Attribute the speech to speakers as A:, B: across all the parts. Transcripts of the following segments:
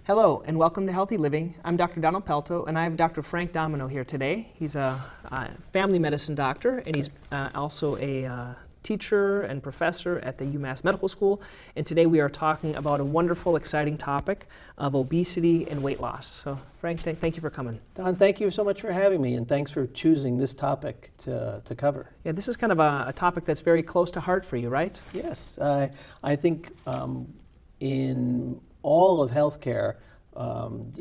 A: Hello and welcome to Healthy Living. I'm Dr. Donald Pelto and I have Dr. Frank Domino here today. He's a family medicine doctor and he's also a teacher and professor at the UMass Medical School. And today we are talking about a wonderful, exciting topic of obesity and weight loss. So Frank, thank you for coming.
B: Don, thank you so much for having me and thanks for choosing this topic to cover.
A: Yeah, this is kind of a topic that's very close to heart for you, right?
B: Yes, I think in all of healthcare,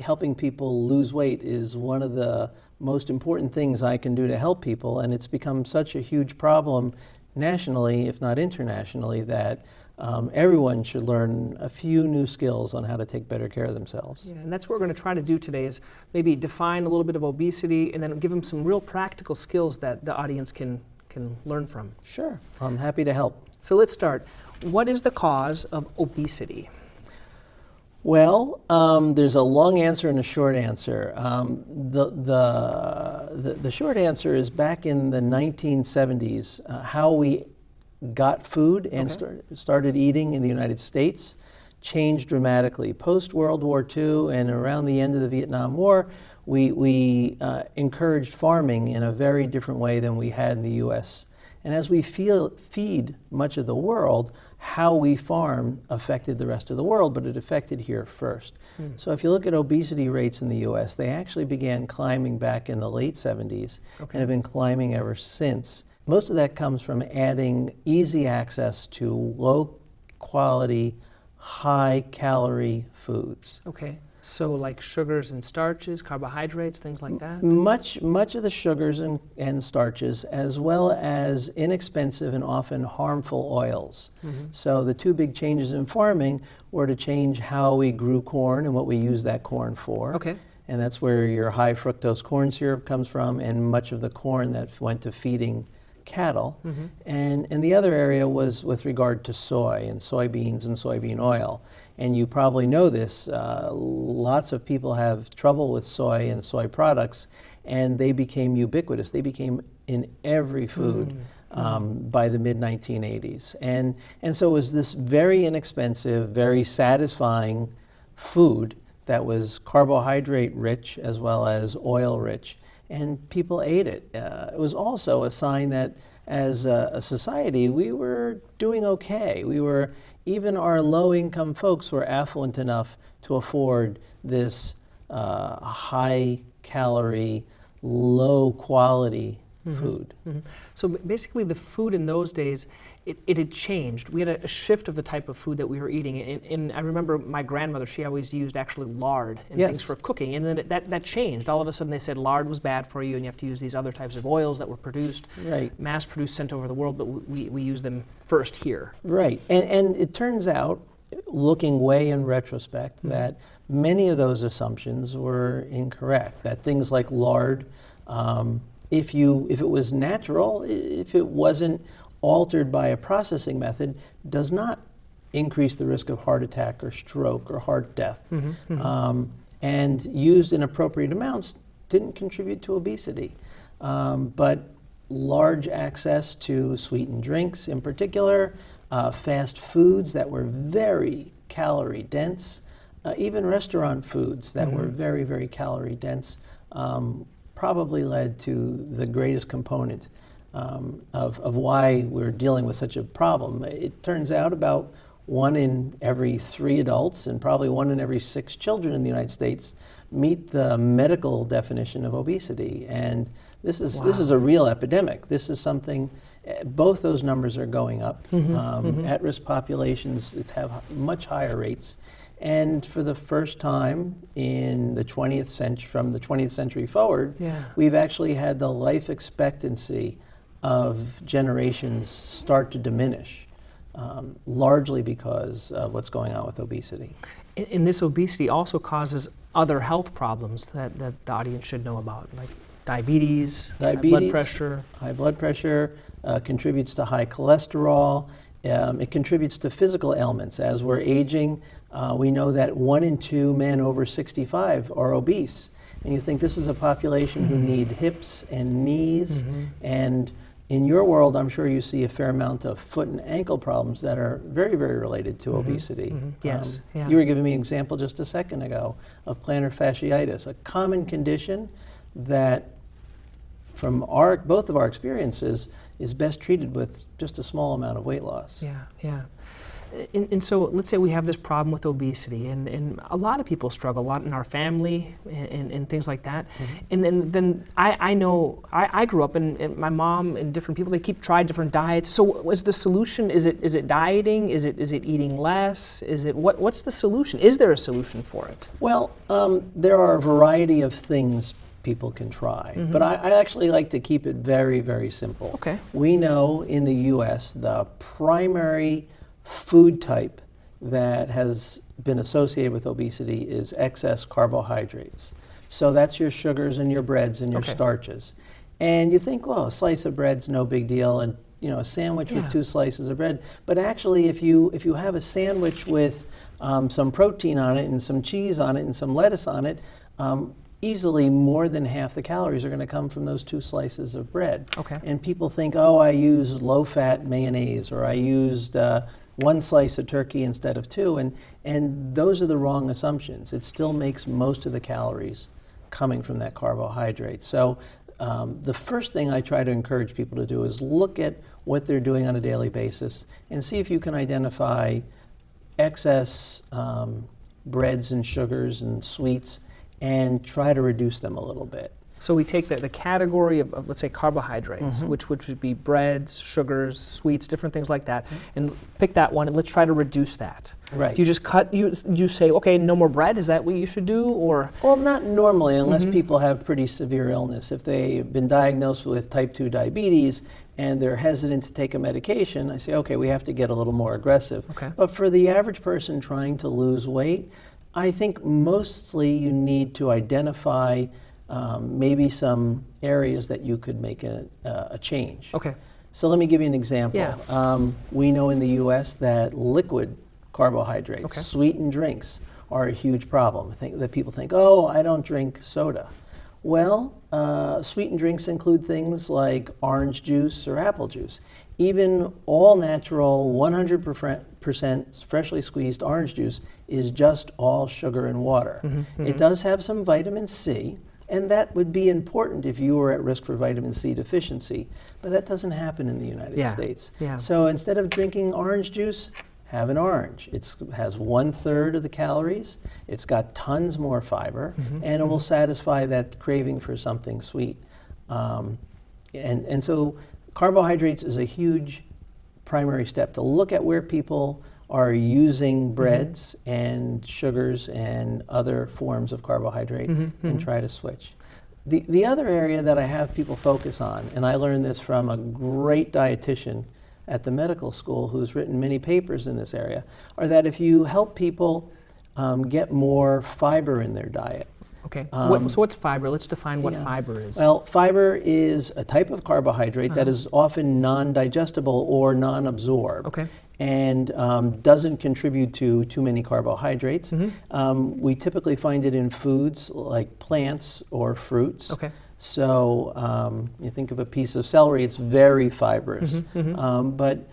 B: helping people lose weight is one of the most important things I can do to help people, and it's become such a huge problem nationally, if not internationally, that everyone should learn a few new skills on how to take better care of themselves.
A: Yeah, and that's what we're going to try to do today is maybe define a little bit of obesity and then give them some real practical skills that the audience can learn from.
B: Sure, I'm happy to help.
A: So let's start. What is the cause of obesity?
B: Well, there's a long answer and a short answer. The short answer is back in the 1970s, how we got food and started eating in the United States changed dramatically. Post-World War II and around the end of the Vietnam War, we encouraged farming in a very different way than we had in the U.S. And as we feed much of the world, how we farm affected the rest of the world, but it affected here first. So if you look at obesity rates in the U.S., they actually began climbing back in the late 70s and have been climbing ever since. Most of that comes from adding easy access to low quality, high calorie foods.
A: Okay. So like sugars and starches, carbohydrates, things like that?
B: Much of the sugars and starches, as well as inexpensive and often harmful oils. So the two big changes in farming were to change how we grew corn and what we use that corn for.
A: Okay.
B: And that's where your high fructose corn syrup comes from, and much of the corn that went to feeding cattle. And the other area was with regard to soy and soybeans and soybean oil. And you probably know this, lots of people have trouble with soy and soy products, and they became ubiquitous. They became in every food by the mid-1980s. And so it was this very inexpensive, very satisfying food that was carbohydrate rich as well as oil rich, and people ate it. It was also a sign that as a society, we were doing okay. Even our low-income folks were affluent enough to afford this high-calorie, low-quality food.
A: So basically the food in those days, it had changed. We had a shift of the type of food that we were eating. And I remember my grandmother, she always used actually lard and things for cooking. And then that changed. All of a sudden they said lard was bad for you and you have to use these other types of oils that were produced, mass-produced, sent over the world, but we use them first here.
B: Right. And it turns out, looking way in retrospect, that many of those assumptions were incorrect. That things like lard, if it was natural, if it wasn't altered by a processing method, does not increase the risk of heart attack or stroke or heart death. And used in appropriate amounts didn't contribute to obesity. But large access to sweetened drinks in particular, fast foods that were very calorie dense, even restaurant foods that were very, very calorie dense, probably led to the greatest component of why we're dealing with such a problem. It turns out about 1 in every 3 adults and probably 1 in every 6 children in the United States meet the medical definition of obesity. And this is a real epidemic. This is something, both those numbers are going up. At-risk populations have much higher rates. And for the first time in the 20th century, from the 20th century forward, we've actually had the life expectancy of generations start to diminish, largely because of what's going on with obesity.
A: And this obesity also causes other health problems that the audience should know about, like diabetes, high blood pressure.
B: High blood pressure contributes to high cholesterol. It contributes to physical ailments. As we're aging, we know that 1 in 2 men over 65 are obese. And you think this is a population who need hips and knees and in your world, I'm sure you see a fair amount of foot and ankle problems that are very, very related to obesity.
A: Yes. Yeah.
B: You were giving me an example just a second ago of plantar fasciitis, a common condition that, from both of our experiences, is best treated with just a small amount of weight loss.
A: Yeah, yeah. And so let's say we have this problem with obesity, and a lot of people struggle, a lot in our family and things like that. And then I know, I grew up, and my mom and different people, they tried different diets. So what's the solution? Is it dieting? Is it eating less? What's the solution? Is there a solution for it?
B: Well, there are a variety of things people can try, but I actually like to keep it very, very simple.
A: Okay.
B: We know in the U.S. the primary food type that has been associated with obesity is excess carbohydrates. So that's your sugars and your breads and your starches. And you think, well, a slice of bread's no big deal, and a sandwich with 2 slices of bread. But actually, if you have a sandwich with some protein on it and some cheese on it and some lettuce on it, easily more than half the calories are going to come from those 2 slices of bread.
A: Okay.
B: And people think, oh, I used low-fat mayonnaise, or I used 1 slice of turkey instead of 2, and those are the wrong assumptions. It still makes most of the calories coming from that carbohydrate. So the first thing I try to encourage people to do is look at what they're doing on a daily basis and see if you can identify excess breads and sugars and sweets and try to reduce them a little bit.
A: So we take the category of, let's say, carbohydrates, which would be breads, sugars, sweets, different things like that, and pick that one, and let's try to reduce that.
B: Right.
A: Do you just you say, okay, no more bread? Is that what you should do, or?
B: Well, not normally, unless people have pretty severe illness. If they've been diagnosed with type 2 diabetes and they're hesitant to take a medication, I say, okay, we have to get a little more aggressive.
A: Okay.
B: But for the average person trying to lose weight, I think mostly you need to identify maybe some areas that you could make a change.
A: Okay.
B: So let me give you an example.
A: Yeah.
B: We know in the U.S. that liquid carbohydrates, sweetened drinks, are a huge problem. That people think, oh, I don't drink soda. Well, sweetened drinks include things like orange juice or apple juice. Even all natural, 100% freshly squeezed orange juice is just all sugar and water. It does have some vitamin C, and that would be important if you were at risk for vitamin C deficiency, but that doesn't happen in the United States.
A: Yeah.
B: So instead of drinking orange juice, have an orange. It has 1/3 of the calories, it's got tons more fiber, and it will satisfy that craving for something sweet. And so carbohydrates is a huge primary step, to look at where people are using breads and sugars and other forms of carbohydrate and try to switch. The other area that I have people focus on, and I learned this from a great dietitian at the medical school who's written many papers in this area, are that if you help people get more fiber in their diet.
A: Okay. So what's fiber? Let's define what fiber is.
B: Well, fiber is a type of carbohydrate that is often non-digestible or non-absorbed.
A: Okay.
B: And doesn't contribute to too many carbohydrates. We typically find it in foods like plants or fruits.
A: Okay.
B: So you think of a piece of celery, it's very fibrous. But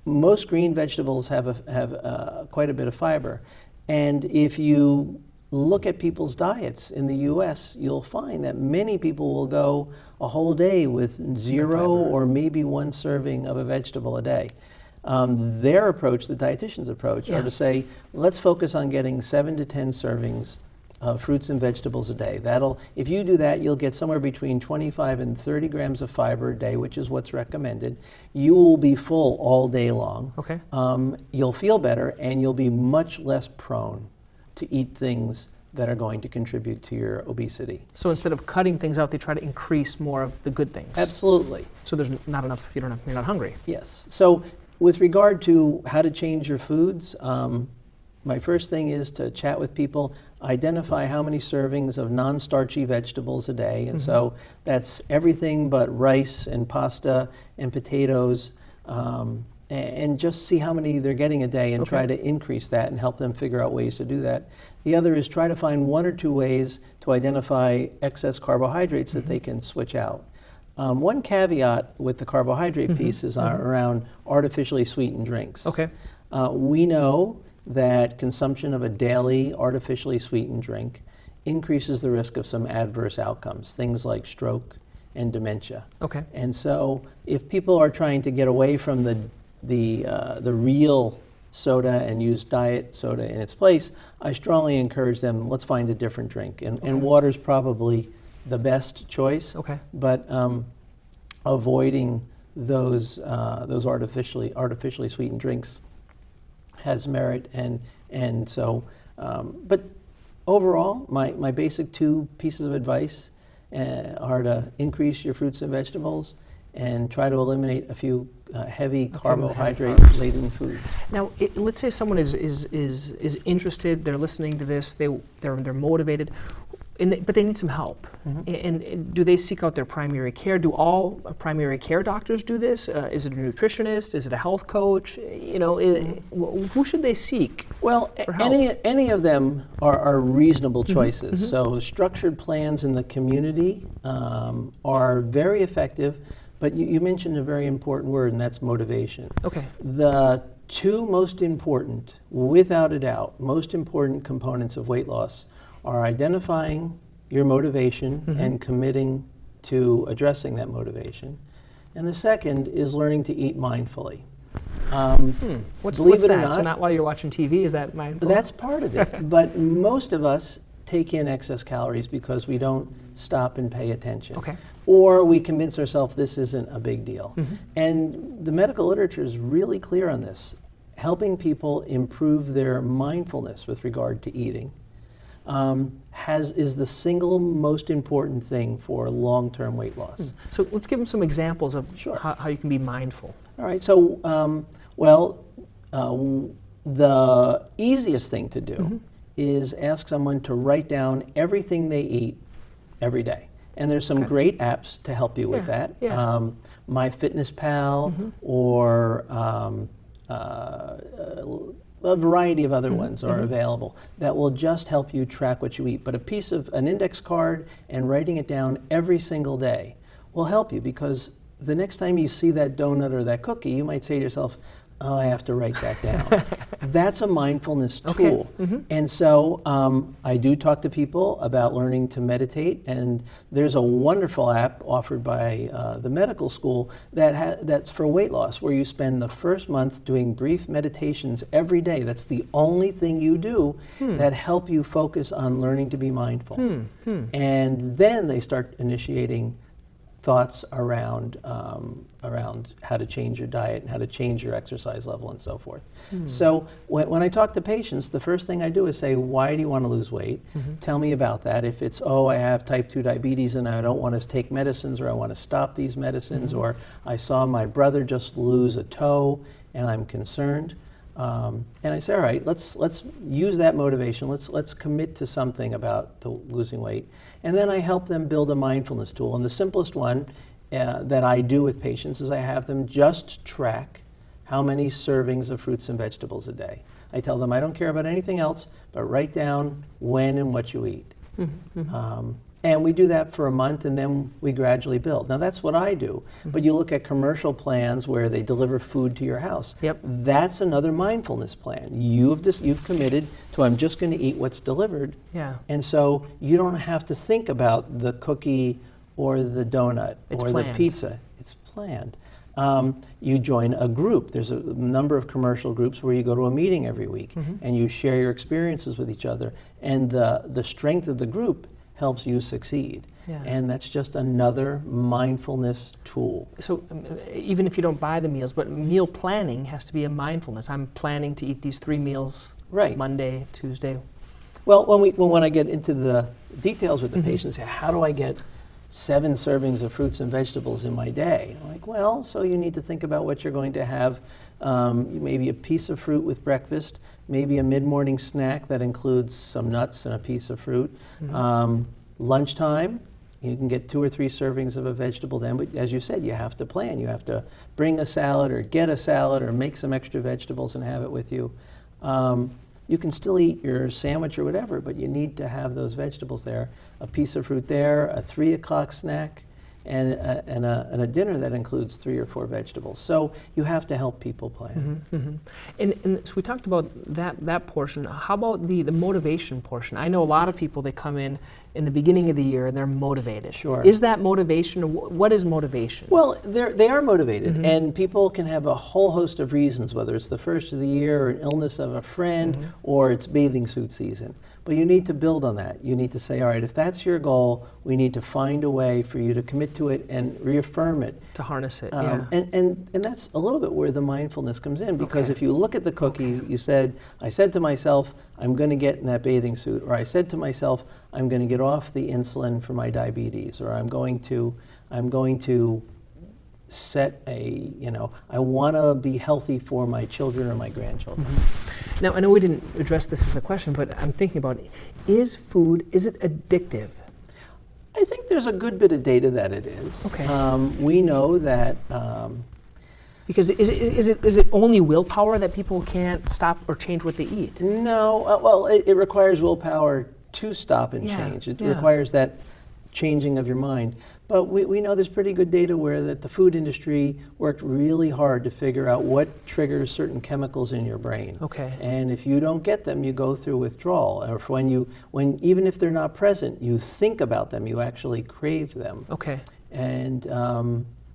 B: most green vegetables have quite a bit of fiber. And if you look at people's diets in the U.S., you'll find that many people will go a whole day with 0 or maybe 1 serving of a vegetable a day. Their approach, the dietitian's approach, are to say, let's focus on getting 7 to 10 servings of fruits and vegetables a day. If you do that, you'll get somewhere between 25 and 30 grams of fiber a day, which is what's recommended. You will be full all day long.
A: Okay.
B: You'll feel better, and you'll be much less prone to eat things that are going to contribute to your obesity.
A: So instead of cutting things out, they try to increase more of the good things.
B: Absolutely.
A: So there's not enough, you're not hungry.
B: Yes. So with regard to how to change your foods, my first thing is to chat with people, identify how many servings of non-starchy vegetables a day. And so that's everything but rice and pasta and potatoes, and just see how many they're getting a day and try to increase that and help them figure out ways to do that. The other is try to find 1 or 2 ways to identify excess carbohydrates that they can switch out. One caveat with the carbohydrate piece is around artificially sweetened drinks.
A: Okay.
B: We know that consumption of a daily artificially sweetened drink increases the risk of some adverse outcomes, things like stroke and dementia.
A: Okay.
B: And so if people are trying to get away from the real soda and use diet soda in its place, I strongly encourage them, let's find a different drink. And water's probably the best choice.
A: Okay.
B: But avoiding those artificially sweetened drinks has merit, and so but overall, my basic two pieces of advice are to increase your fruits and vegetables and try to eliminate a few heavy carbohydrate-laden foods.
A: Now, let's say someone is interested, they're listening to this, they're motivated, but they need some help. And do they seek out their primary care? Do all primary care doctors do this? Is it a nutritionist? Is it a health coach? You know, who should they seek?
B: Well, any of them are reasonable choices. So structured plans in the community are very effective, but you mentioned a very important word, and that's motivation.
A: Okay.
B: The two most important, without a doubt, most important components of weight loss are identifying your motivation and committing to addressing that motivation. And the second is learning to eat mindfully.
A: What's
B: believe it or
A: that?
B: not,
A: So not while you're watching TV, is that mindful?
B: that's part of it. But most of us take in excess calories because we don't stop and pay attention.
A: Okay.
B: Or we convince ourselves this isn't a big deal. And the medical literature is really clear on this. Helping people improve their mindfulness with regard to eating is the single most important thing for long-term weight loss.
A: So let's give them some examples of
B: Sure.
A: how you can be mindful.
B: All right, so, the easiest thing to do is ask someone to write down everything they eat every day. And there's some great apps to help you with that.
A: Yeah.
B: MyFitnessPal or a variety of other ones are available that will just help you track what you eat. But an index card and writing it down every single day will help you, because the next time you see that donut or that cookie, you might say to yourself, oh, I have to write that down. That's a mindfulness tool. And so I do talk to people about learning to meditate, and there's a wonderful app offered by the medical school that's for weight loss, where you spend the first month doing brief meditations every day. That's the only thing you do that help you focus on learning to be mindful. And then they start initiating thoughts around how to change your diet and how to change your exercise level and so forth. So when I talk to patients, the first thing I do is say, why do you want to lose weight? Tell me about that. If it's, I have type 2 diabetes and I don't want to take medicines, or I want to stop these medicines, or I saw my brother just lose a toe and I'm concerned. And I say, all right, let's use that motivation. Let's commit to something about the losing weight. And then I help them build a mindfulness tool. And the simplest one that I do with patients is I have them just track how many servings of fruits and vegetables a day. I tell them I don't care about anything else, but write down when and what you eat. And we do that for a month, and then we gradually build. Now, that's what I do. But you look at commercial plans where they deliver food to your house.
A: Yep.
B: That's another mindfulness plan. You've committed to, I'm just going to eat what's delivered.
A: Yeah.
B: And so you don't have to think about the cookie or the donut or the pizza. It's planned. You join a group. There's a number of commercial groups where you go to a meeting every week, and you share your experiences with each other. And the strength of the group helps you succeed.
A: Yeah.
B: And that's just another mindfulness tool.
A: So even if you don't buy the meals, but meal planning has to be a mindfulness. I'm planning to eat these 3 meals Monday, Tuesday.
B: Well, when I get into the details with the patients, how do I get 7 servings of fruits and vegetables in my day? I'm like, well, so you need to think about what you're going to have. Maybe a piece of fruit with breakfast, maybe a mid-morning snack that includes some nuts and a piece of fruit. Lunchtime, you can get 2 or 3 servings of a vegetable then, but as you said, you have to plan. You have to bring a salad or get a salad or make some extra vegetables and have it with you. You can still eat your sandwich or whatever, but you need to have those vegetables there. A piece of fruit there, a 3 o'clock snack, and a dinner that includes 3 or 4 vegetables. So you have to help people plan.
A: And so we talked about that portion. How about the motivation portion? I know a lot of people, they come in the beginning of the year and they're motivated.
B: Sure.
A: Is that motivation? What is motivation?
B: Well, they are motivated, and people can have a whole host of reasons, whether it's the first of the year or an illness of a friend or it's bathing suit season. But you need to build on that. You need to say, all right, if that's your goal, we need to find a way for you to commit to it and reaffirm it.
A: To harness it,
B: And that's a little bit where the mindfulness comes in, because if you look at the cookie, you said, I said to myself, I'm going to get in that bathing suit, or I said to myself, I'm going to get off the insulin for my diabetes, or I'm going to set I want to be healthy for my children or my grandchildren.
A: Now, I know we didn't address this as a question, but I'm thinking about, is it addictive?
B: I think there's a good bit of data that it is.
A: Okay.
B: We know that.
A: Because is it only willpower that people can't stop or change what they eat?
B: No, well, it requires willpower to stop and change. It requires that changing of your mind. But we know there's pretty good data where that the food industry worked really hard to figure out what triggers certain chemicals in your brain.
A: Okay.
B: And if you don't get them, you go through withdrawal. Or when even if they're not present, you think about them, you actually crave them.
A: Okay.
B: And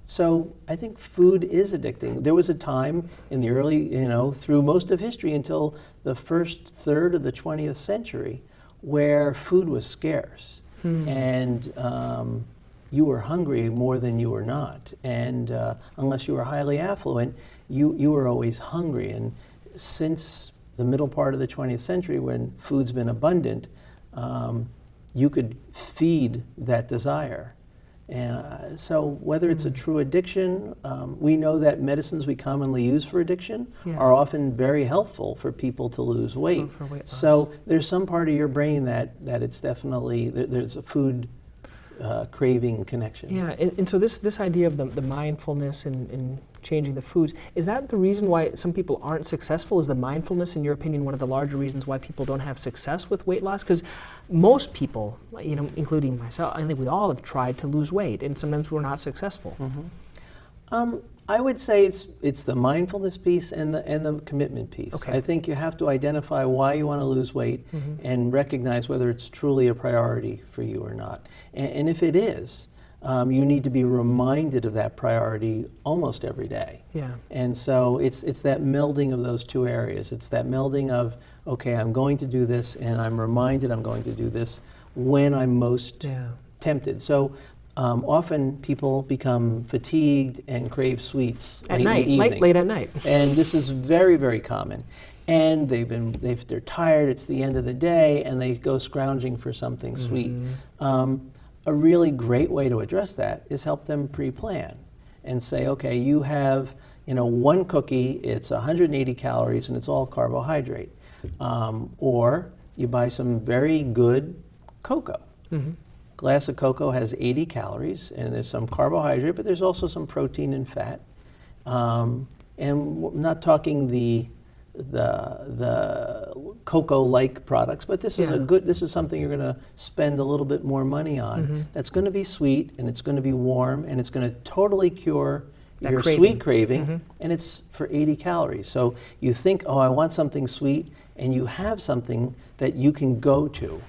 B: so I think food is addicting. There was a time in the early, through most of history until the first third of the 20th century, where food was scarce. And you were hungry more than you were not. And unless you were highly affluent, you were always hungry. And since the middle part of the 20th century, when food's been abundant, you could feed that desire. And so whether it's a true addiction, we know that medicines we commonly use for addiction are often very helpful for people to lose weight.
A: For weight loss.
B: So there's some part of your brain that it's definitely, there's a food craving connection.
A: Yeah, and so this idea of the mindfulness and changing the foods, is that the reason why some people aren't successful? Is the mindfulness, in your opinion, one of the larger reasons why people don't have success with weight loss? Because most people, including myself, I think we all have tried to lose weight, and sometimes we're not successful.
B: I would say it's the mindfulness piece and the commitment piece.
A: Okay.
B: I think you have to identify why you want to lose weight and recognize whether it's truly a priority for you or not. And if it is, you need to be reminded of that priority almost every day.
A: Yeah.
B: And so it's that melding of those two areas. It's that melding of, okay, I'm going to do this, and I'm reminded I'm going to do this when I'm most tempted. So often people become fatigued and crave sweets
A: At
B: late
A: night,
B: in the evening.
A: late at night.
B: And this is very, very common. And they're tired, it's the end of the day, and they go scrounging for something sweet. A really great way to address that is help them pre-plan and say, okay, you have one cookie, it's 180 calories and it's all carbohydrate. Or you buy some very good cocoa. Glass of cocoa has 80 calories, and there's some carbohydrate, but there's also some protein and fat. And I'm not talking the cocoa-like products, but this is this is something you're going to spend a little bit more money on. That's going to be sweet, and it's going to be warm, and it's going to totally cure your sweet craving, and it's for 80 calories. So you think, oh, I want something sweet, and you have something that you can go to.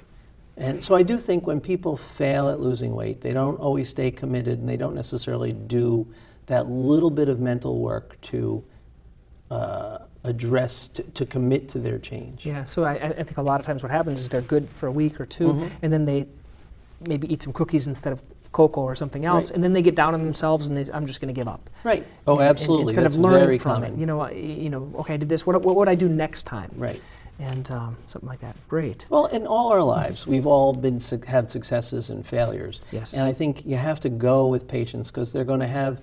B: And so I do think when people fail at losing weight, they don't always stay committed, and they don't necessarily do that little bit of mental work to address, to commit to their change.
A: Yeah, so I think a lot of times what happens is they're good for a week or two, and then they maybe eat some cookies instead of cocoa or something else, and then they get down on themselves and I'm just going to give up.
B: Right. Oh, absolutely.
A: Instead
B: That's
A: of learning
B: very
A: from
B: common.
A: it, okay, I did this. What would I do next time?
B: Right.
A: And something like that. Great.
B: Well, in all our lives, we've all had successes and failures.
A: Yes.
B: And I think you have to go with patience, because they're going to have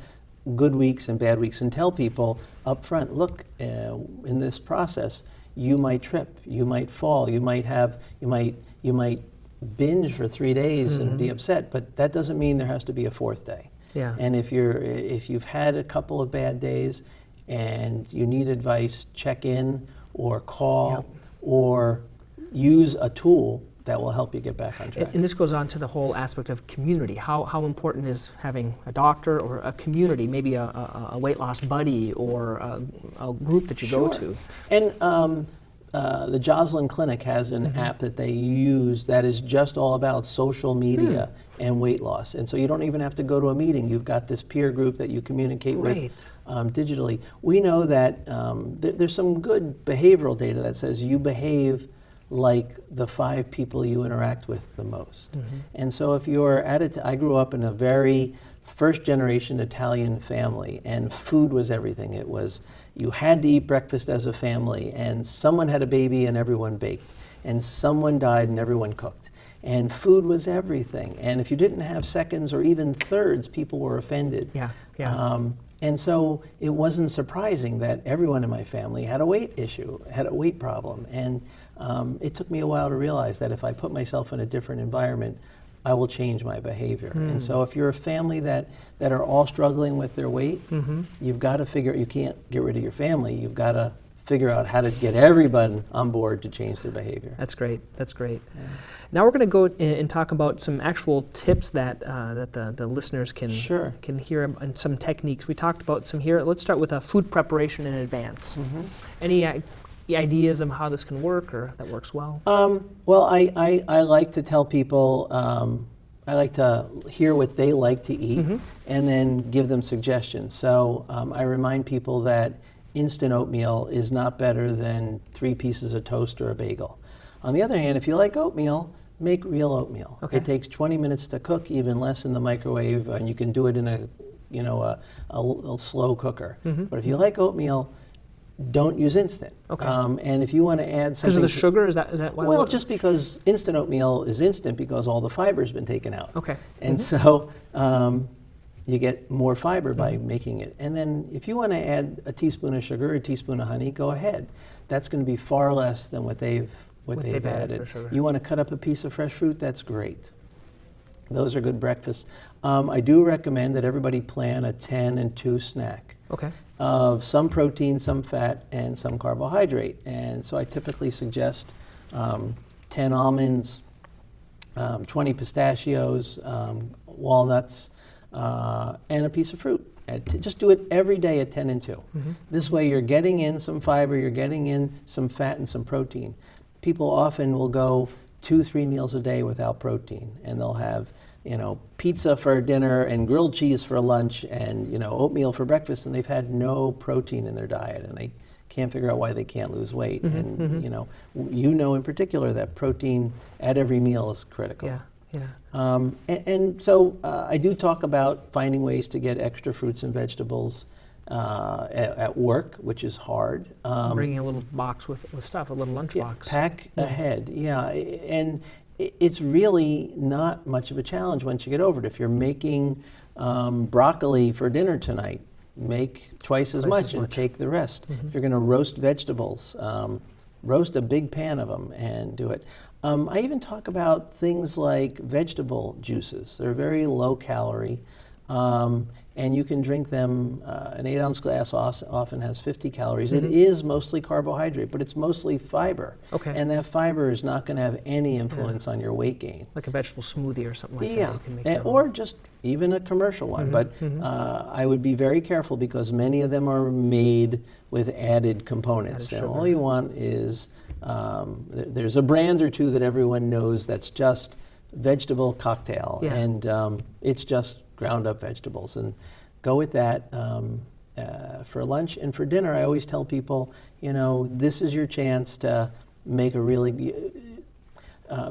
B: good weeks and bad weeks, and tell people up front, look, in this process, you might trip, you might fall, you might binge for 3 days and be upset, but that doesn't mean there has to be a fourth day.
A: Yeah.
B: And if you've had a couple of bad days and you need advice, check in or call or use a tool that will help you get back on track.
A: And this goes on to the whole aspect of community. How important is having a doctor or a community, maybe a weight loss buddy or a group that you go to?
B: And the Joslin Clinic has an app that they use that is just all about social media and weight loss. And so you don't even have to go to a meeting. You've got this peer group that you communicate with digitally. We know that there's some good behavioral data that says you behave like the 5 people you interact with the most. And so if you're at it, I grew up in a very first generation Italian family, and food was everything. It was, you had to eat breakfast as a family, and someone had a baby and everyone baked, and someone died and everyone cooked. And food was everything. And if you didn't have seconds or even thirds, people were offended. And so it wasn't surprising that everyone in my family had a weight issue, had a weight problem. And it took me a while to realize that if I put myself in a different environment, I will change my behavior. And so if you're a family that are all struggling with their weight, you've got to figure, you can't get rid of your family, you've got to figure out how to get everybody on board to change their behavior.
A: That's great. That's great. Now we're going to go and talk about some actual tips that the listeners can hear, and some techniques. We talked about some here. Let's start with food preparation in advance. Any ideas on how this can work or that works well?
B: Well, I like to tell people, I like to hear what they like to eat and then give them suggestions. So I remind people that instant oatmeal is not better than 3 pieces of toast or a bagel. On the other hand, if you like oatmeal, make real oatmeal. It takes 20 minutes to cook, even less in the microwave, and you can do it in a slow cooker. But if you like oatmeal, don't use instant. And if you want to add something,
A: because of the sugar, is that why?
B: Well, just because instant oatmeal is instant because all the fiber's been taken out. And so you get more fiber by making it. And then if you want to add a teaspoon of sugar or a teaspoon of honey, go ahead. That's going to be far less than what they've added. You want to cut up a piece of fresh fruit, that's great. Those are good breakfasts. I do recommend that everybody plan a 10 and 2 snack. Of some protein, some fat, and some carbohydrate. And so I typically suggest 10 almonds, 20 pistachios, walnuts, and a piece of fruit. Just do it every day at 10 and 2. This way you're getting in some fiber, you're getting in some fat and some protein. People often will go 2-3 meals a day without protein, and they'll have pizza for dinner and grilled cheese for lunch and oatmeal for breakfast, and they've had no protein in their diet, and they can't figure out why they can't lose weight. And in particular that protein at every meal is critical. And so I do talk about finding ways to get extra fruits and vegetables at work, which is hard.
A: Bringing a little box with stuff, a little lunch box.
B: Pack ahead, and it's really not much of a challenge once you get over it. If you're making broccoli for dinner tonight, make twice as much and take the rest. If you're going to roast vegetables, roast a big pan of them and do it. I even talk about things like vegetable juices. They're very low calorie, and you can drink them. An 8-ounce glass often has 50 calories. It is mostly carbohydrate, but it's mostly fiber. And that fiber is not going to have any influence on your weight gain.
A: Like a vegetable smoothie or something like that. You can make
B: or just even a commercial one. But I would be very careful because many of them are made with added components. And all you want is, there's a brand or two that everyone knows that's just vegetable cocktail. And it's just ground up vegetables, and go with that for lunch. And for dinner, I always tell people, this is your chance to make a really,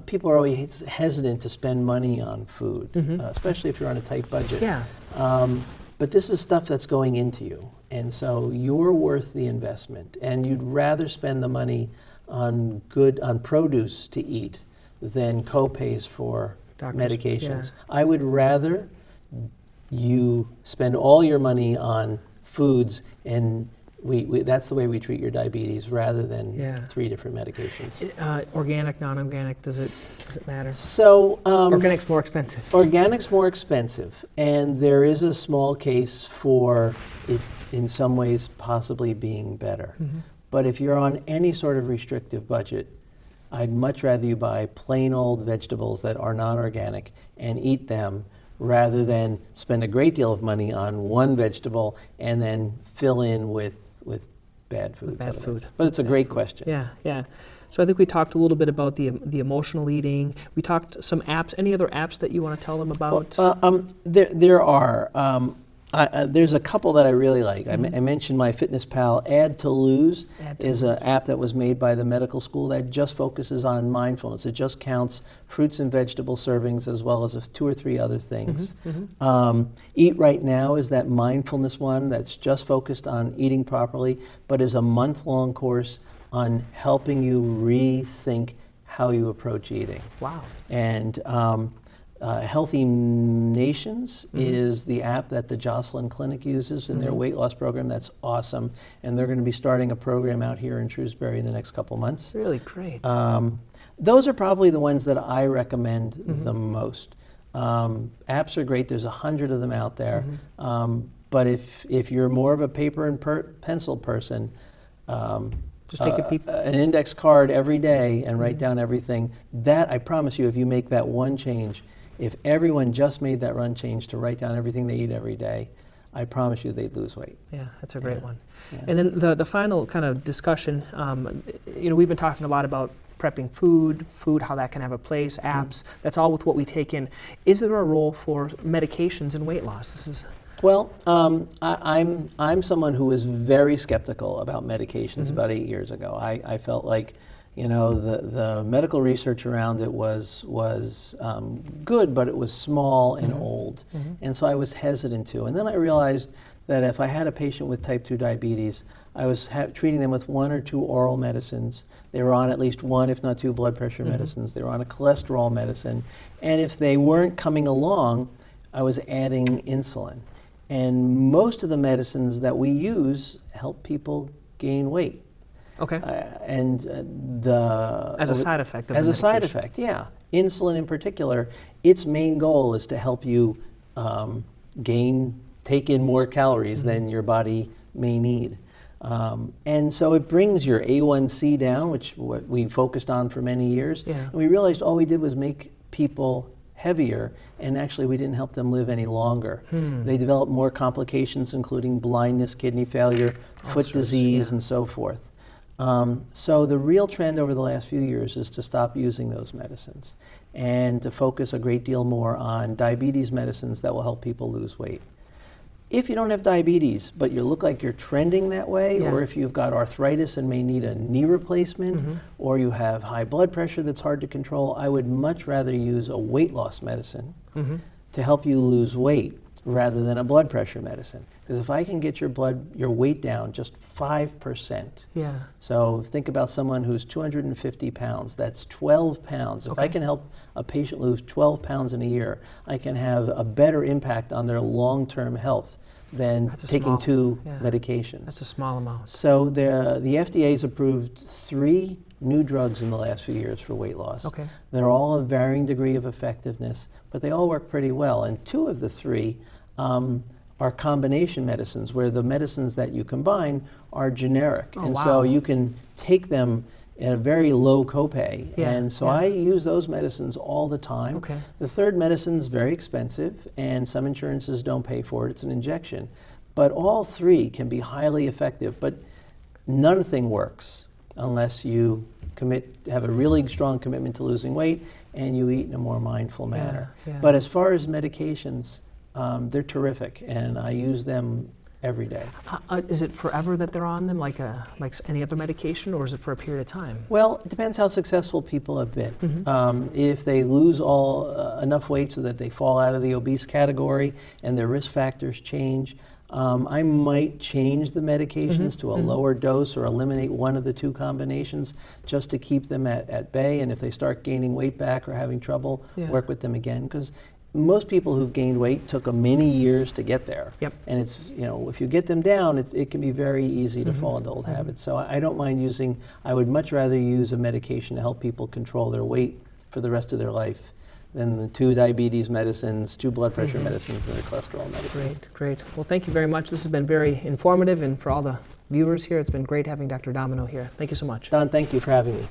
B: people are always hesitant to spend money on food, especially if you're on a tight budget. But this is stuff that's going into you, and so you're worth the investment, and you'd rather spend the money on produce to eat than co-pays for medications. I would rather you spend all your money on foods, and that's the way we treat your diabetes, rather than 3 different medications.
A: Organic, non-organic, does it matter?
B: So
A: organic's more expensive.
B: Organic's more expensive, and there is a small case for it in some ways possibly being better. But if you're on any sort of restrictive budget, I'd much rather you buy plain old vegetables that are non-organic and eat them rather than spend a great deal of money on one vegetable and then fill in with bad foods.
A: Bad food.
B: But it's a great question.
A: Yeah, yeah. So I think we talked a little bit about the emotional eating. We talked some apps. Any other apps that you want to tell them about?
B: There are. There's a couple that I really like. I mentioned MyFitnessPal. Add to Lose is an app that was made by the medical school that just focuses on mindfulness. It just counts fruits and vegetable servings as well as 2 or 3 other things. Eat Right Now is that mindfulness one that's just focused on eating properly, but is a month-long course on helping you rethink how you approach eating.
A: Wow.
B: And Healthy Nations is the app that the Jocelyn Clinic uses in their weight loss program. That's awesome. And they're going to be starting a program out here in Shrewsbury in the next couple months.
A: Really great.
B: Those are probably the ones that I recommend the most. Apps are great. There's 100 of them out there. But if you're more of a paper and pencil person,
A: just take
B: an index card every day and write down everything. That, I promise you, if you make that one change, if everyone just made that one change to write down everything they eat every day, I promise you they'd lose weight.
A: Yeah, that's a great one.
B: Yeah.
A: And then the final kind of discussion, we've been talking a lot about prepping food, how that can have a place, apps, that's all with what we take in. Is there a role for medications in weight loss?
B: Well, I'm someone who was very skeptical about medications about 8 years ago. I felt like, the medical research around it was good, but it was small and old. And so I was hesitant to. And then I realized that if I had a patient with type 2 diabetes, I was treating them with 1 or 2 oral medicines. They were on at least 1, if not 2, blood pressure medicines. They were on a cholesterol medicine. And if they weren't coming along, I was adding insulin. And most of the medicines that we use help people gain weight.
A: Okay.
B: As
A: a side effect of
B: the medication. As a side
A: medication.
B: effect, yeah. Insulin in particular, its main goal is to help you take in more calories than your body may need. And so it brings your A1C down, which we focused on for many years.
A: Yeah.
B: And we realized all we did was make people heavier, and actually we didn't help them live any longer. They developed more complications, including blindness, kidney failure, foot disease, and so forth. So the real trend over the last few years is to stop using those medicines and to focus a great deal more on diabetes medicines that will help people lose weight. If you don't have diabetes, but you look like you're trending that way, or if you've got arthritis and may need a knee replacement, or you have high blood pressure that's hard to control, I would much rather use a weight loss medicine to help you lose weight rather than a blood pressure medicine. Because if I can get your weight down just 5%, so think about someone who's 250 pounds, that's 12 pounds. If I can help a patient lose 12 pounds in a year, I can have a better impact on their long-term health than taking 2 medications.
A: That's a small amount.
B: So the FDA's approved 3 new drugs in the last few years for weight loss.
A: Okay.
B: They're all of varying degree of effectiveness, but they all work pretty well. And 2 of the 3 are combination medicines, where the medicines that you combine are generic. So you can take them at a very low copay. And so I use those medicines all the time.
A: Okay.
B: The third medicine is very expensive, and some insurances don't pay for it. It's an injection. But all 3 can be highly effective, but nothing works unless you have a really strong commitment to losing weight and you eat in a more mindful manner. But as far as medications, they're terrific, and I use them every day.
A: Is it forever that they're on them, like any other medication, or is it for a period of time?
B: Well, it depends how successful people have been. If they lose enough weight so that they fall out of the obese category and their risk factors change, I might change the medications to a lower dose or eliminate one of the 2 combinations just to keep them at bay. And if they start gaining weight back or having trouble, work with them again. Because most people who've gained weight took many years to get there. And it's, if you get them down, it can be very easy to fall into old habits. So I don't mind I would much rather use a medication to help people control their weight for the rest of their life than the 2 diabetes medicines, 2 blood pressure medicines, and a cholesterol medicine.
A: Great. Well, thank you very much. This has been very informative, and for all the viewers here, it's been great having Dr. Domino here. Thank you so much.
B: Don, thank you for having me.